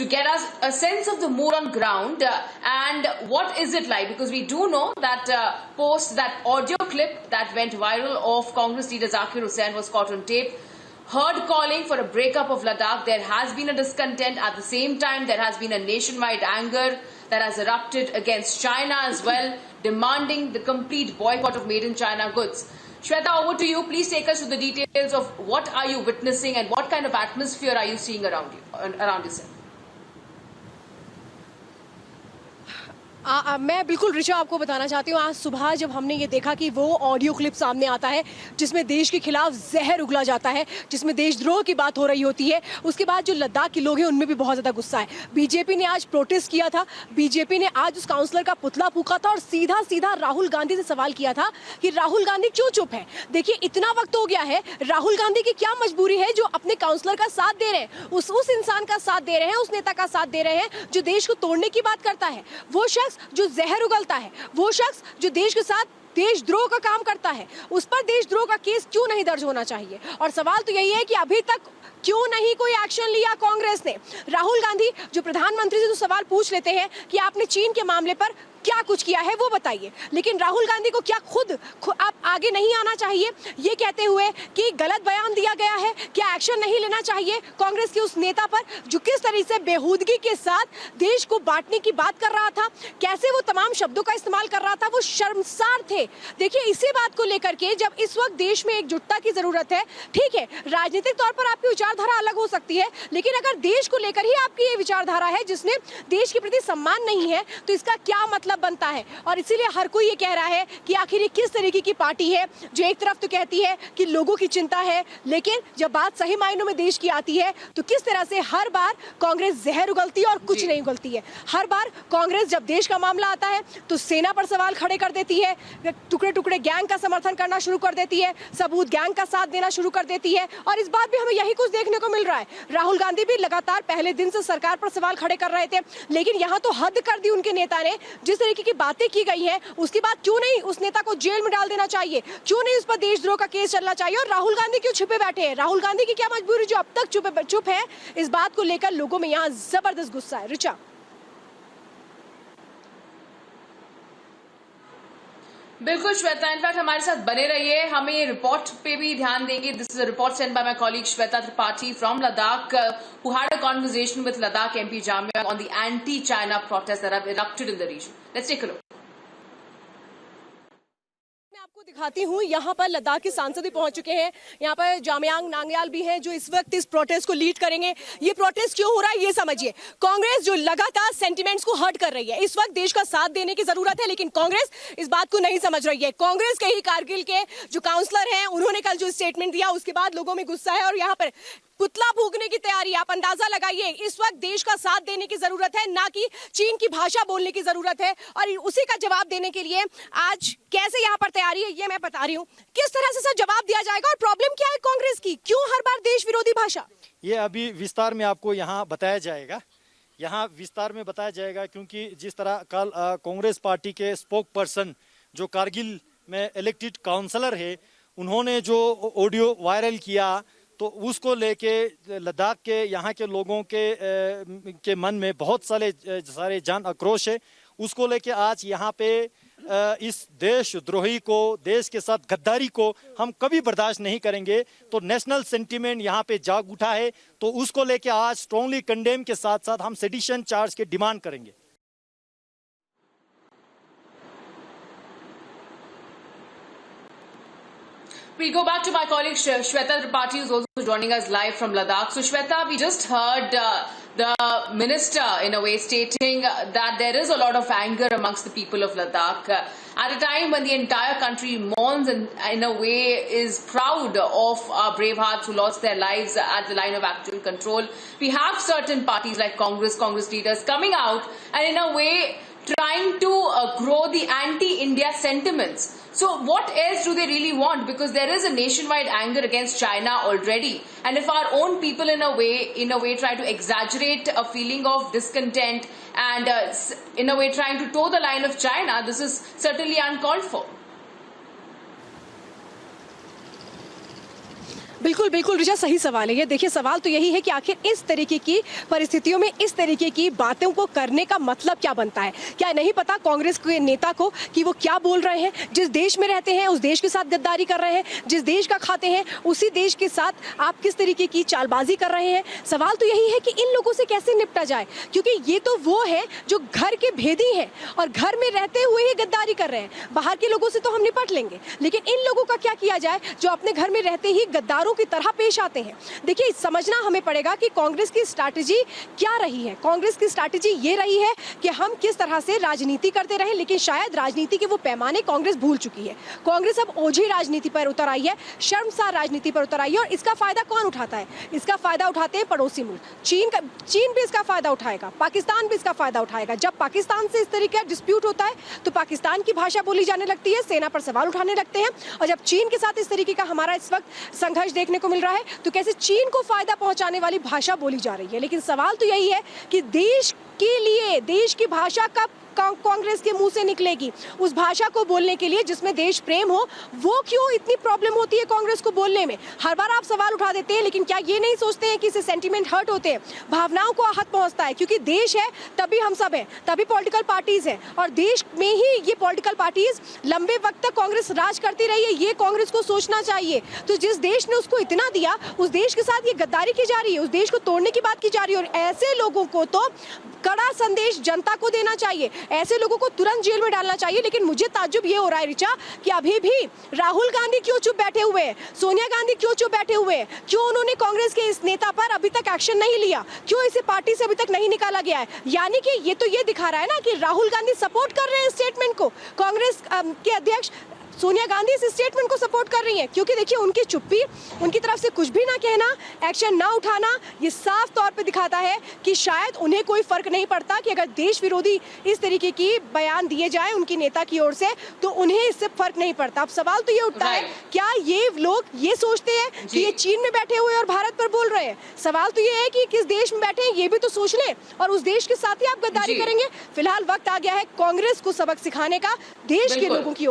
to get us a sense of the mood on ground and what is it like, because we do know that that audio clip that went viral of Congress leader Zakir Hussain was caught on tape, heard calling for a breakup of Ladakh. There has been a discontent. At the same time, there has been a nationwide anger that has erupted against China as well, demanding the complete boycott of made in China goods. Shweta, over to you. Please take us to the details of what are you witnessing and what kind of atmosphere are you seeing around yourself. मैं बिल्कुल ऋचा आपको बताना चाहती हूँ, आज सुबह जब हमने ये देखा कि वो ऑडियो क्लिप सामने आता है जिसमें देश के खिलाफ जहर उगला जाता है, जिसमें देशद्रोह की बात हो रही होती है, उसके बाद जो लद्दाख के लोग हैं उनमें भी बहुत ज़्यादा गुस्सा है। बीजेपी ने आज प्रोटेस्ट किया था, बीजेपी ने आज उस काउंसलर का पुतला फूका था और सीधा सीधा राहुल गांधी से सवाल किया था कि राहुल गांधी क्यों चुप है। देखिए, इतना वक्त हो गया है, राहुल गांधी की क्या मजबूरी है जो अपने काउंसलर का साथ दे रहे हैं, उस इंसान का साथ दे रहे हैं, उस नेता का साथ दे रहे हैं जो देश को तोड़ने की बात करता है, वो शख्स जो जहर उगलता है, वो शख्स जो देश के साथ देशद्रोह का काम करता है, उस पर देशद्रोह का केस क्यों नहीं दर्ज होना चाहिए। और सवाल तो यही है कि अभी तक क्यों नहीं कोई एक्शन लिया कांग्रेस ने। राहुल गांधी जो प्रधानमंत्री से तो सवाल पूछ लेते हैं कि आपने चीन के मामले पर क्या कुछ किया है वो बताइए, लेकिन राहुल गांधी को क्या खुद आप आगे नहीं आना चाहिए ये कहते हुए कि गलत बयान दिया गया है, क्या एक्शन नहीं लेना चाहिए कांग्रेस के उस नेता पर जो किस तरह से बेहूदगी के साथ देश को बांटने की बात कर रहा था, कैसे वो तमाम शब्दों का इस्तेमाल कर रहा था, वो शर्मसार थे। देखिए, इसी बात को लेकर के जब इस वक्त देश में एकजुटता की जरूरत है, ठीक है, राजनीतिक तौर पर आपकी विचारधारा अलग हो सकती है, लेकिन अगर देश को लेकर ही आपकी ये विचारधारा है जिसमें देश के प्रति सम्मान नहीं है, तो इसका क्या मतलब बनता है। और इसीलिए हर कोई ये कह रहा है कि आखिर ये किस तरीके की पार्टी है जो एक तरफ तो कहती है कि लोगों की चिंता है, लेकिन जब बात सही मायनों में देश की आती है तो किस तरह से हर बार कांग्रेस जहर उगलती है और कुछ नहीं उगलती है। हर बार कांग्रेस जब देश का मामला आता है तो सेना पर सवाल खड़े कर देती है, टुकड़े टुकड़े गैंग का समर्थन करना शुरू कर देती है, सबूत गैंग का साथ देना शुरू कर देती है। और इस बार भी हमें यही कुछ देखने को मिल रहा है। राहुल गांधी भी लगातार पहले दिन से सरकार पर सवाल खड़े कर रहे थे, लेकिन यहां तो हद कर दी उनके नेता ने। जिस तरीके की बातें की गई हैं उसके बाद क्यों नहीं उस नेता को जेल में डाल देना चाहिए, क्यों नहीं उस पर देशद्रोह का केस चलना चाहिए। और राहुल गांधी क्यों छुपे बैठे हैं, राहुल गांधी की क्या मजबूरी जो अब तक चुप है। इस बात को लेकर लोगों में यहाँ जबरदस्त गुस्सा है। ऋचा, बिल्कुल श्वेता, इनफैक्ट हमारे साथ बने रहिए, हमें ये रिपोर्ट पे भी ध्यान देंगे। This is a report send by my colleague Shweta Tripathi from Ladakh, who had a conversation with Ladakh MP Jamyang on the anti-China protests that have erupted in the region. Let's take a look. आपको दिखाती हूँ, यहाँ पर लद्दाख के सांसद भी पहुंच चुके हैं। यहाँ पर जामयांग नांगयाल भी हैं जो इस वक्त इस प्रोटेस्ट को लीड करेंगे। ये प्रोटेस्ट क्यों हो रहा है ये समझिए। कांग्रेस जो लगातार सेंटिमेंट्स को हर्ट कर रही है, इस वक्त देश का साथ देने की जरूरत है, लेकिन कांग्रेस इस बात को नहीं समझ रही है। कांग्रेस के ही कारगिल के जो काउंसलर हैं उन्होंने कल जो स्टेटमेंट दिया उसके बाद लोगों में गुस्सा है और यहाँ पर पुतला फूकने की तैयारी। आप अंदाजा लगाइए, इस वक्त देश का साथ देने की जरूरत है, ना कि चीन की भाषा बोलने की जरूरत है। और उसी का जवाब देने के लिए आज कैसे यहाँ पर तैयारी है ये मैं बता रही हूँ। किस तरह से सर जवाब दिया जाएगा और प्रॉब्लम क्या है कांग्रेस की, क्यों हर बार देश विरोधी भाषा। ये अभी विस्तार में आपको यहाँ बताया जाएगा, यहाँ विस्तार में बताया जाएगा, क्योंकि जिस तरह कल कांग्रेस पार्टी के स्पोक पर्सन जो कारगिल में इलेक्टेड काउंसलर है उन्होंने जो ऑडियो वायरल किया, तो उसको लेके लद्दाख के यहाँ के लोगों के मन में बहुत सारे जान आक्रोश है। उसको लेके आज यहाँ पे इस देशद्रोही को, देश के साथ गद्दारी को हम कभी बर्दाश्त नहीं करेंगे। तो नेशनल सेंटीमेंट यहाँ पे जाग उठा है, तो उसको लेके आज स्ट्रांगली कंडेम के साथ साथ हम सेडिशन चार्ज के डिमांड करेंगे। We go back to my colleague Shweta Tripathi, who's also joining us live from Ladakh. So Shweta, we just heard the minister in a way stating that there is a lot of anger amongst the people of Ladakh at a time when the entire country mourns and in a way is proud of our brave hearts who lost their lives at the line of actual control. We have certain parties like Congress leaders coming out and in a way trying to grow the anti-India sentiments. So what else do they really want? Because there is a nationwide anger against China already. And if our own people in a way try to exaggerate a feeling of discontent and in a way trying to toe the line of China, this is certainly uncalled for. बिल्कुल बिल्कुल ऋचा, सही सवाल है ये। देखिए, सवाल तो यही है कि आखिर इस तरीके की परिस्थितियों में इस तरीके की बातों को करने का मतलब क्या बनता है। क्या नहीं पता कांग्रेस के नेता को कि वो क्या बोल रहे हैं? जिस देश में रहते हैं उस देश के साथ गद्दारी कर रहे हैं, जिस देश का खाते हैं उसी देश के साथ आप किस तरीके की चालबाजी कर रहे हैं। सवाल तो यही है कि इन लोगों से कैसे निपटा जाए, क्योंकि ये तो वो है जो घर के भेदी हैं और घर में रहते हुए ही गद्दारी कर रहे हैं। बाहर के लोगों से तो हम निपट लेंगे, लेकिन इन लोगों का क्या किया जाए जो अपने घर में रहते ही गद्दारों की तरह पेश आते हैं। देखिए, समझना हमें पड़ेगा कि कांग्रेस की स्ट्रैटेजी क्या रही है। कांग्रेस की स्ट्रैटेजी ये रही है कि हम किस तरह से राजनीति करते रहे, लेकिन शायद राजनीति के वो पैमाने कांग्रेस भूल चुकी है। कांग्रेस अब ओझी राजनीति पर उतर आई है, शर्मसार राजनीति पर उतर आई है। और इसका फायदा कौन उठाता है? इसका फायदा उठाते हैं पड़ोसी मुल्क। चीन भी इसका फायदा उठाएगा, पाकिस्तान भी इसका फायदा उठाएगा। जब पाकिस्तान से इस तरीके का डिस्प्यूट होता है तो पाकिस्तान की भाषा बोली जाने लगती है, सेना पर सवाल उठाने लगते हैं। और जब चीन के साथ इस तरीके का हमारा इस वक्त संघर्ष देखने को मिल रहा है तो कैसे चीन को फायदा पहुंचाने वाली भाषा बोली जा रही है। लेकिन सवाल तो यही है कि देश के लिए देश की भाषा का कांग्रेस के मुंह से निकलेगी, उस भाषा को बोलने के लिए जिसमें देश प्रेम हो, वो क्यों इतनी प्रॉब्लम होती है कांग्रेस को बोलने में? हर बार आप सवाल उठा देते हैं, लेकिन क्या ये नहीं सोचते हैं कि इससे सेंटीमेंट हर्ट होते हैं, भावनाओं को आहत पहुंचता है? क्योंकि देश है तभी हम सब हैं, तभी पॉलिटिकल पार्टीज हैं, और देश में ही ये पॉलिटिकल पार्टीज लंबे वक्त तक कांग्रेस राज करती रही है। ये कांग्रेस को सोचना चाहिए। तो जिस देश ने उसको इतना दिया, उस देश के साथ ये गद्दारी की जा रही है, उस देश को तोड़ने की बात की जा रही है। और ऐसे लोगों को तो कड़ा संदेश जनता को देना चाहिए, ऐसे लोगों को तुरंत जेल में डालना चाहिए। लेकिन मुझे ताज्जुब ये हो रहा है ऋचा कि अभी भी राहुल गांधी क्यों चुप बैठे हुए हैं, सोनिया गांधी क्यों चुप बैठे हुए हैं? क्यों उन्होंने कांग्रेस के इस नेता पर अभी तक एक्शन नहीं लिया? क्यों इसे पार्टी से अभी तक नहीं निकाला गया है? यानी कि ये तो ये दिखा रहा है ना कि राहुल गांधी सपोर्ट कर रहे हैं स्टेटमेंट को, कांग्रेस के अध्यक्ष सोनिया गांधी इस स्टेटमेंट को सपोर्ट कर रही हैं। क्योंकि देखिए, उनकी चुप्पी, उनकी तरफ से कुछ भी ना कहना, एक्शन ना उठाना, ये साफ तौर पे दिखाता है कि शायद उन्हें कोई फर्क नहीं पड़ता कि अगर देश विरोधी इस तरीके की बयान दिए जाए उनकी नेता की ओर से तो उन्हें इससे फर्क नहीं पड़ता। अब सवाल तो ये उठता है, क्या ये लोग ये सोचते हैं कि ये चीन में बैठे हुए और भारत पर बोल रहे हैं? सवाल तो ये है कि किस देश में बैठे हैं ये भी तो सोच लें, और उस देश के साथ ही आप गद्दारी करेंगे। फिलहाल वक्त आ गया है कांग्रेस को सबक सिखाने का, देश के लोगों की